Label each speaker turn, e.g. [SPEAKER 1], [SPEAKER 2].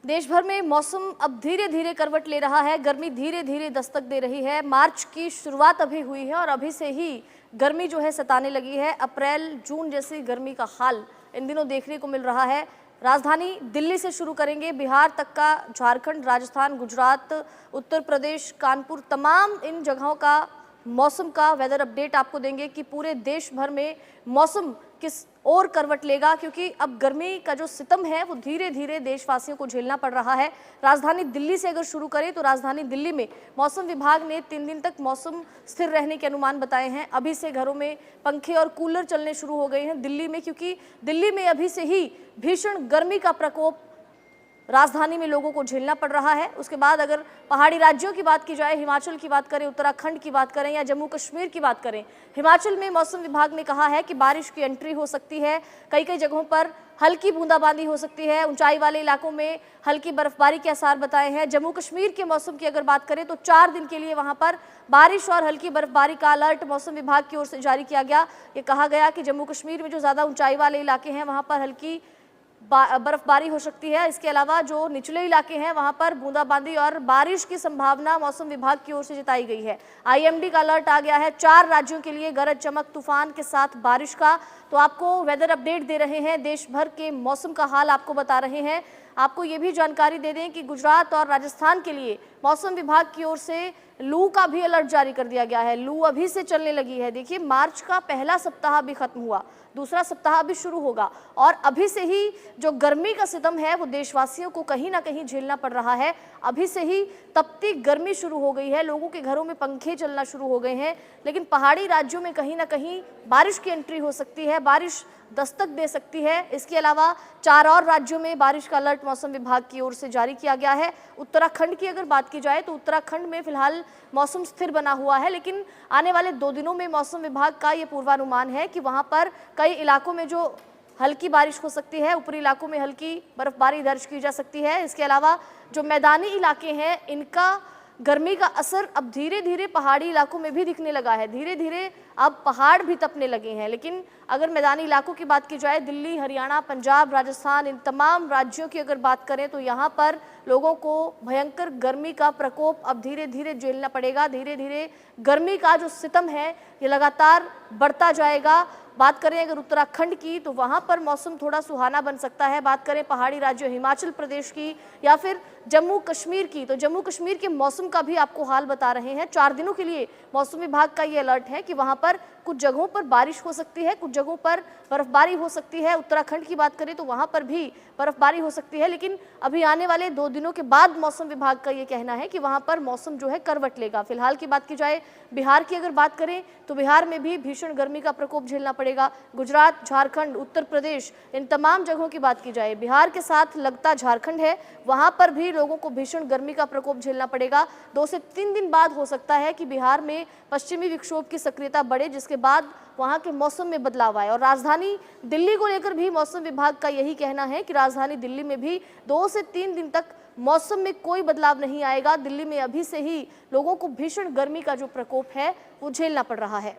[SPEAKER 1] देश भर में मौसम अब धीरे धीरे करवट ले रहा है। गर्मी धीरे धीरे दस्तक दे रही है। मार्च की शुरुआत अभी हुई है और अभी से ही गर्मी जो है सताने लगी है। अप्रैल जून जैसी गर्मी का हाल इन दिनों देखने को मिल रहा है। राजधानी दिल्ली से शुरू करेंगे, बिहार तक का, झारखंड, राजस्थान, गुजरात, उत्तर प्रदेश, कानपुर, तमाम इन जगहों का मौसम का वेदर अपडेट आपको देंगे कि पूरे देश भर में मौसम किस और करवट लेगा, क्योंकि अब गर्मी का जो सितम है वो धीरे धीरे देशवासियों को झेलना पड़ रहा है। राजधानी दिल्ली से अगर शुरू करें तो राजधानी दिल्ली में मौसम विभाग ने 3 दिन तक मौसम स्थिर रहने के अनुमान बताए हैं। अभी से घरों में पंखे और कूलर चलने शुरू हो गए हैं दिल्ली में, क्योंकि दिल्ली में अभी से ही भीषण गर्मी का प्रकोप राजधानी में लोगों को झेलना पड़ रहा है। उसके बाद अगर पहाड़ी राज्यों की बात की जाए, हिमाचल की बात करें, उत्तराखंड की बात करें या जम्मू कश्मीर की बात करें, हिमाचल में मौसम विभाग ने कहा है कि बारिश की एंट्री हो सकती है। कई कई जगहों पर हल्की बूंदाबांदी हो सकती है। ऊंचाई वाले इलाकों में हल्की बर्फबारी के आसार बताए हैं। जम्मू कश्मीर के मौसम की अगर बात करें तो 4 दिन के लिए वहां पर बारिश और हल्की बर्फबारी का अलर्ट मौसम विभाग की ओर से जारी किया गया। ये कहा गया कि जम्मू कश्मीर में जो ज्यादा ऊंचाई वाले इलाके हैं वहां पर हल्की बर्फबारी हो सकती है। इसके अलावा जो निचले इलाके हैं वहां पर बूंदाबांदी और बारिश की संभावना मौसम विभाग की ओर से जताई गई है। आईएमडी का अलर्ट आ गया है 4 राज्यों के लिए गरज चमक तूफान के साथ बारिश का। तो आपको वेदर अपडेट दे रहे हैं, देश भर के मौसम का हाल आपको बता रहे हैं। आपको ये भी जानकारी दे दें कि गुजरात और राजस्थान के लिए मौसम विभाग की ओर से लू का भी अलर्ट जारी कर दिया गया है। लू अभी से चलने लगी है। देखिए, मार्च का पहला सप्ताह भी खत्म हुआ, दूसरा सप्ताह अभी शुरू होगा और अभी से ही जो गर्मी का सितम है वो देशवासियों को कहीं ना कहीं झेलना पड़ रहा है। अभी से ही तपती गर्मी शुरू हो गई है, लोगों के घरों में पंखे चलना शुरू हो गए हैं। लेकिन पहाड़ी राज्यों में कहीं ना कहीं बारिश की एंट्री हो सकती है, बारिश दस्तक दे सकती है। इसके अलावा 4 और राज्यों में बारिश का अलर्ट मौसम विभाग की ओर से जारी किया गया है। उत्तराखंड की अगर बात की जाए तो उत्तराखंड में फिलहाल मौसम स्थिर बना हुआ है, लेकिन आने वाले 2 दिनों में मौसम विभाग का ये पूर्वानुमान है कि वहां पर कई इलाकों में जो हल्की बारिश हो सकती है, ऊपरी इलाकों में हल्की बर्फबारी दर्ज की जा सकती है। इसके अलावा जो मैदानी इलाके हैं इनका गर्मी का असर अब धीरे धीरे पहाड़ी इलाकों में भी दिखने लगा है। धीरे धीरे अब पहाड़ भी तपने लगे हैं। लेकिन अगर मैदानी इलाकों की बात की जाए, दिल्ली, हरियाणा, पंजाब, राजस्थान, इन तमाम राज्यों की अगर बात करें तो यहाँ पर लोगों को भयंकर गर्मी का प्रकोप अब धीरे धीरे झेलना पड़ेगा। धीरे धीरे गर्मी का जो सितम है ये लगातार बढ़ता जाएगा। बात करें अगर उत्तराखंड की तो वहां पर मौसम थोड़ा सुहाना बन सकता है। बात करें पहाड़ी राज्यों हिमाचल प्रदेश की या फिर जम्मू कश्मीर की, तो जम्मू कश्मीर के मौसम का भी आपको हाल बता रहे हैं। 4 दिनों के लिए मौसम विभाग का ये अलर्ट है कि वहां पर कुछ जगहों पर बारिश हो सकती है, कुछ जगहों पर बर्फबारी हो सकती है। उत्तराखंड की बात करें तो वहां पर भी बर्फबारी हो सकती है। लेकिन अभी आने वाले 2 दिनों के बाद मौसम विभाग का ये कहना है कि वहां पर मौसम जो है करवट लेगा। फिलहाल की बात की जाए बिहार की अगर बात करें तो बिहार में भी भीषण गर्मी का प्रकोप झेलना पड़ेगा। गुजरात, झारखंड, उत्तर प्रदेश, इन तमाम जगहों की बात की जाए, बिहार के साथ लगता झारखंड है, वहां पर भी लोगों को भीषण गर्मी का प्रकोप झेलना पड़ेगा। 2 से 3 दिन बाद हो सकता है कि बिहार में पश्चिमी विक्षोभ की सक्रियता बढ़े, जिसके बाद वहां के मौसम में बदलाव आए। और राजधानी दिल्ली को लेकर भी मौसम विभाग का यही कहना है कि राजधानी दिल्ली में भी 2 से 3 दिन तक मौसम में कोई बदलाव नहीं आएगा। दिल्ली में अभी से ही लोगों को भीषण गर्मी का जो प्रकोप है वो झेलना पड़ रहा है।